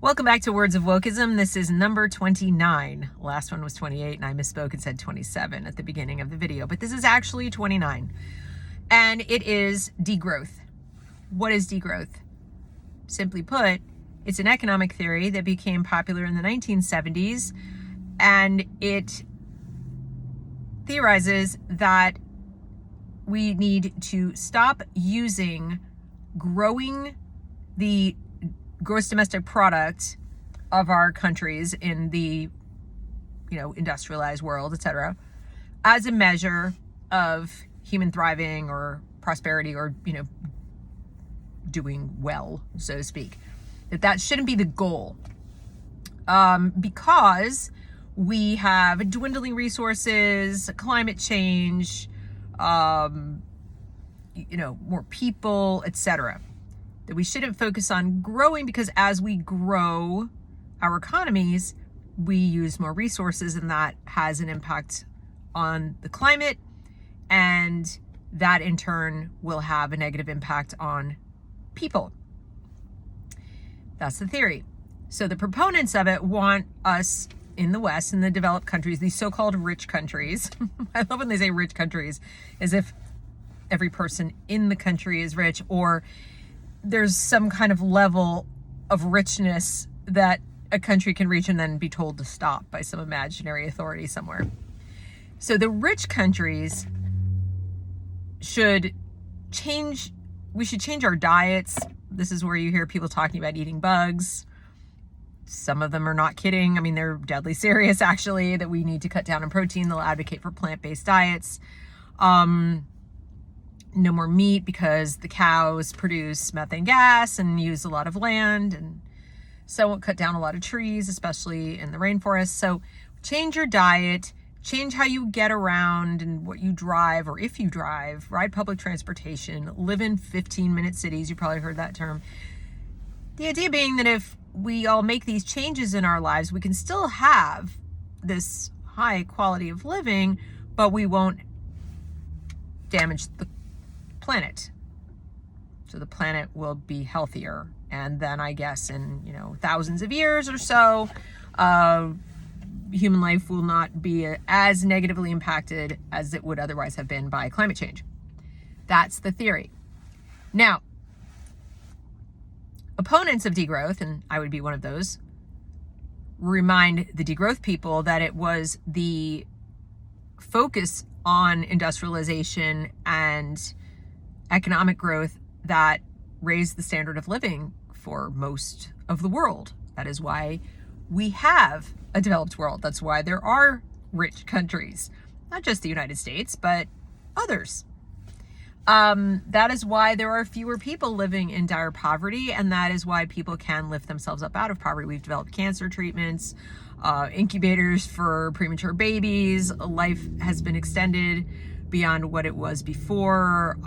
Welcome back to Words of Wokism. This is number 29. Last one was 28 and I misspoke and said 27 at the beginning of the video, but this is actually 29. And it is degrowth. What is degrowth? Simply put, it's an economic theory that became popular in the 1970s, and it theorizes that we need to stop using growing the gross domestic product of our countries in the, industrialized world, etc., as a measure of human thriving or prosperity or, doing well, so to speak. That shouldn't be the goal. Because we have dwindling resources, climate change, more people, etc. That we shouldn't focus on growing, because as we grow our economies, we use more resources, and that has an impact on the climate, and that in turn will have a negative impact on people. That's the theory. So the proponents of it want us in the West, in the developed countries, these so-called rich countries. I love when they say rich countries, as if every person in the country is rich, or there's some kind of level of richness that a country can reach and then be told to stop by some imaginary authority somewhere. So the rich countries should change. We should change our diets. This is where you hear people talking about eating bugs. Some of them are not kidding. I mean, they're deadly serious, actually, that we need to cut down on protein. They'll advocate for plant-based diets. No more meat because the cows produce methane gas and use a lot of land, and so cut down a lot of trees, especially in the rainforest. So change your diet, change how you get around and what you drive, or if you drive, ride public transportation, live in 15-minute cities. You probably heard that term. The idea being that if we all make these changes in our lives, we can still have this high quality of living, but we won't damage the planet. So the planet will be healthier. And then I guess in, thousands of years or so, human life will not be as negatively impacted as it would otherwise have been by climate change. That's the theory. Now, opponents of degrowth, and I would be one of those, remind the degrowth people that it was the focus on industrialization and economic growth that raised the standard of living for most of the world. That is why we have a developed world. That's why there are rich countries, not just the United States, but others. That is why there are fewer people living in dire poverty, and that is why people can lift themselves up out of poverty. We've developed cancer treatments, incubators for premature babies. Life has been extended beyond what it was before,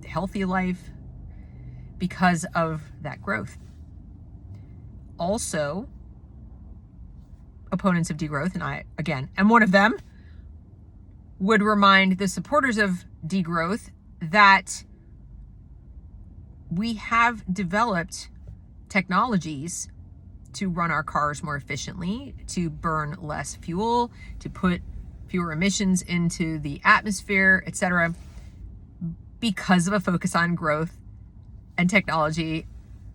healthy life, because of that growth. Also, opponents of degrowth, and I, again, am one of them, would remind the supporters of degrowth that we have developed technologies to run our cars more efficiently, to burn less fuel, to put fewer emissions into the atmosphere, etc., because of a focus on growth and technology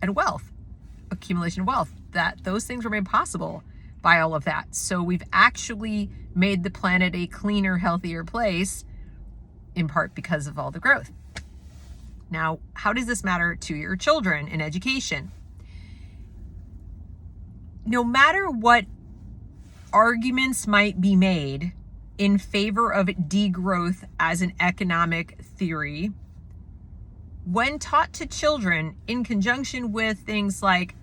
and wealth, accumulation of wealth. That those things were made possible by all of that. So we've actually made the planet a cleaner, healthier place, in part because of all the growth. Now, how does this matter to your children in education? No matter what arguments might be made in favor of degrowth as an economic theory, when taught to children in conjunction with things like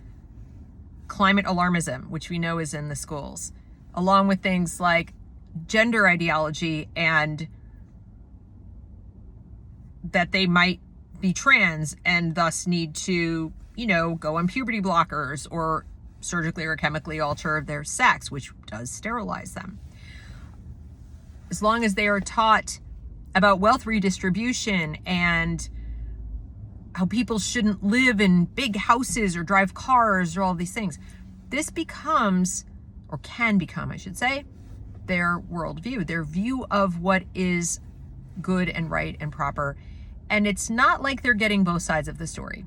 climate alarmism, which we know is in the schools, along with things like gender ideology and that they might be trans and thus need to, go on puberty blockers or surgically or chemically alter their sex, which does sterilize them. As long as they are taught about wealth redistribution and how people shouldn't live in big houses or drive cars or all these things. This becomes, or can become, I should say, their worldview, their view of what is good and right and proper. And it's not like they're getting both sides of the story.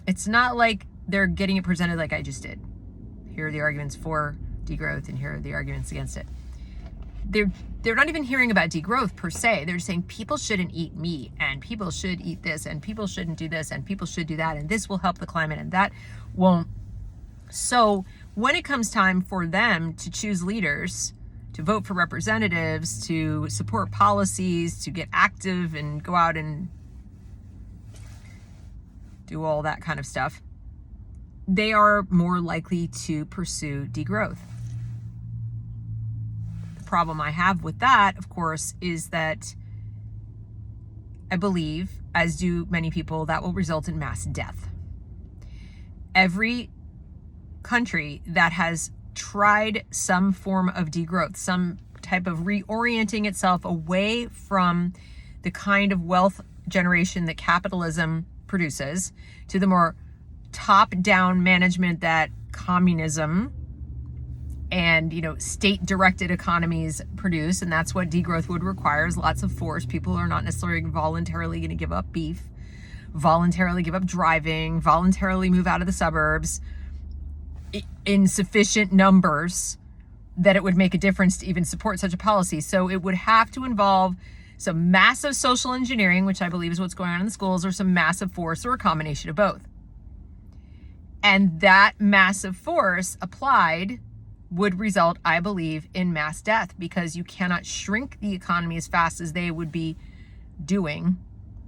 It's not like they're getting it presented like I just did. Here are the arguments for degrowth and here are the arguments against it. They're not even hearing about degrowth per se. They're saying people shouldn't eat meat and people should eat this and people shouldn't do this and people should do that and this will help the climate and that won't. So when it comes time for them to choose leaders, to vote for representatives, to support policies, to get active and go out and do all that kind of stuff, they are more likely to pursue degrowth. The problem I have with that, of course, is that I believe, as do many people, that will result in mass death. Every country that has tried some form of degrowth, some type of reorienting itself away from the kind of wealth generation that capitalism produces to the more top-down management that communism and, state-directed economies produce, and that's what degrowth would require, is lots of force. People are not necessarily voluntarily going to give up beef, voluntarily give up driving, voluntarily move out of the suburbs in sufficient numbers that it would make a difference to even support such a policy. So it would have to involve some massive social engineering, which I believe is what's going on in the schools, or some massive force, or a combination of both. And that massive force applied would result, I believe, in mass death, because you cannot shrink the economy as fast as they would be doing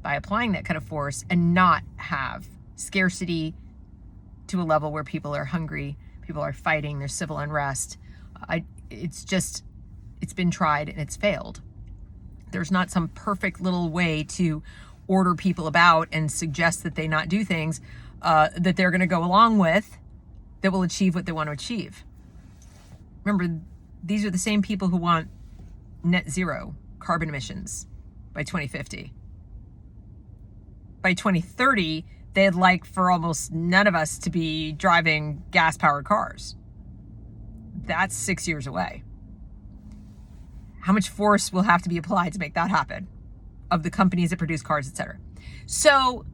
by applying that kind of force and not have scarcity to a level where people are hungry, people are fighting, there's civil unrest. It's been tried and it's failed. There's not some perfect little way to order people about and suggest that they not do things that they're going to go along with that will achieve what they want to achieve. Remember, these are the same people who want net zero carbon emissions by 2050. By 2030, they'd like for almost none of us to be driving gas-powered cars. That's 6 years away. How much force will have to be applied to make that happen of the companies that produce cars, etc.? So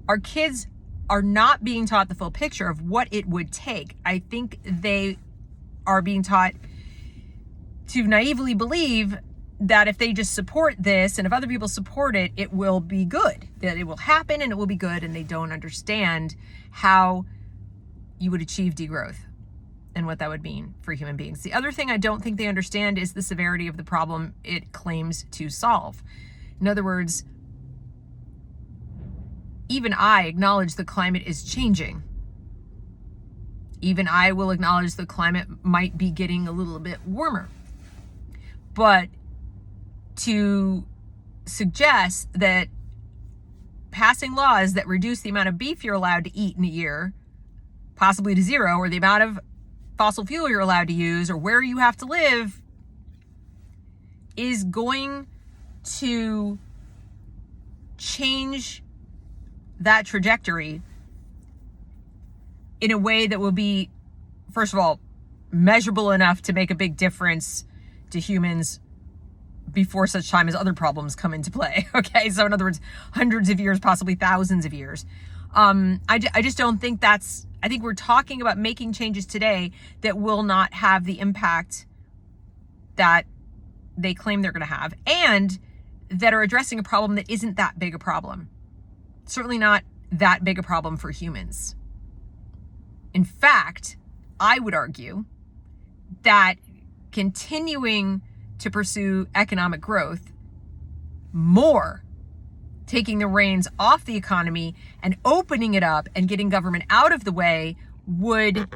our kids are not being taught the full picture of what it would take. I think they are being taught to naively believe that if they just support this and if other people support it, it will be good, that it will happen and it will be good. And they don't understand how you would achieve degrowth and what that would mean for human beings. The other thing I don't think they understand is the severity of the problem it claims to solve. In other words, even I acknowledge the climate is changing. Even I will acknowledge the climate might be getting a little bit warmer. But to suggest that passing laws that reduce the amount of beef you're allowed to eat in a year, possibly to zero, or the amount of fossil fuel you're allowed to use, or where you have to live, is going to change that trajectory in a way that will be, first of all, measurable enough to make a big difference to humans before such time as other problems come into play. Okay, so in other words, hundreds of years, possibly thousands of years. I just don't think that's, I think we're talking about making changes today that will not have the impact that they claim they're going to have, and that are addressing a problem that isn't that big a problem. Certainly not that big a problem for humans. In fact, I would argue that continuing to pursue economic growth more, taking the reins off the economy and opening it up and getting government out of the way, would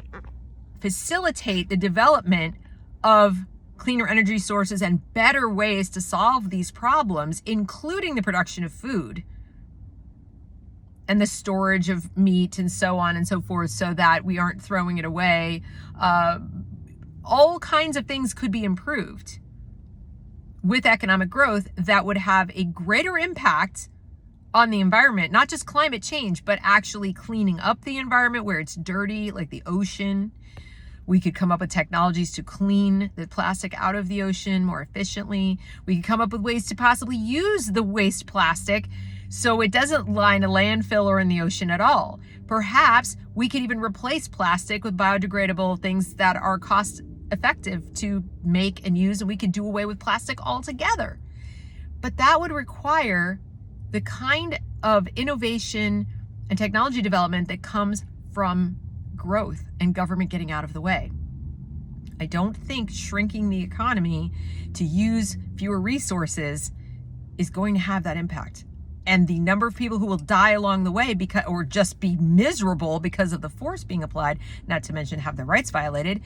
facilitate the development of cleaner energy sources and better ways to solve these problems, including the production of food and the storage of meat and so on and so forth, so that we aren't throwing it away. All kinds of things could be improved with economic growth that would have a greater impact on the environment, not just climate change, but actually cleaning up the environment where it's dirty, like the ocean. We could come up with technologies to clean the plastic out of the ocean more efficiently. We could come up with ways to possibly use the waste plastic so it doesn't line a landfill or in the ocean at all. Perhaps we could even replace plastic with biodegradable things that are cost effective to make and use, and we could do away with plastic altogether. But that would require the kind of innovation and technology development that comes from growth and government getting out of the way. I don't think shrinking the economy to use fewer resources is going to have that impact. And the number of people who will die along the way because, or just be miserable because of the force being applied, not to mention have their rights violated,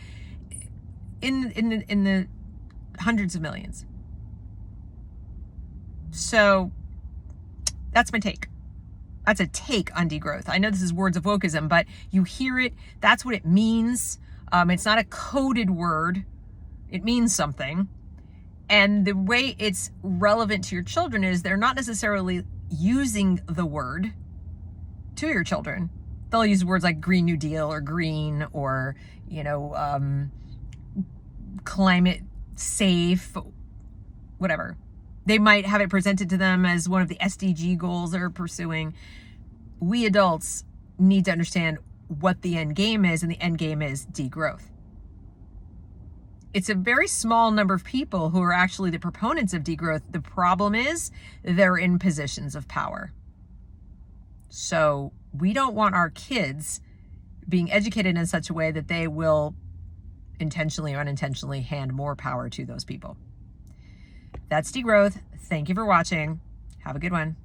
in the hundreds of millions. So that's my take. That's a take on degrowth. I know this is words of wokeism, but you hear it. That's what it means. It's not a coded word. It means something. And the way it's relevant to your children is they're not necessarily using the word to your children. They'll use words like Green New Deal or green or, climate safe, whatever. They might have it presented to them as one of the SDG goals they're pursuing. We adults need to understand what the end game is, and the end game is degrowth. It's a very small number of people who are actually the proponents of degrowth. The problem is they're in positions of power. So we don't want our kids being educated in such a way that they will intentionally or unintentionally hand more power to those people. That's degrowth. Thank you for watching. Have a good one.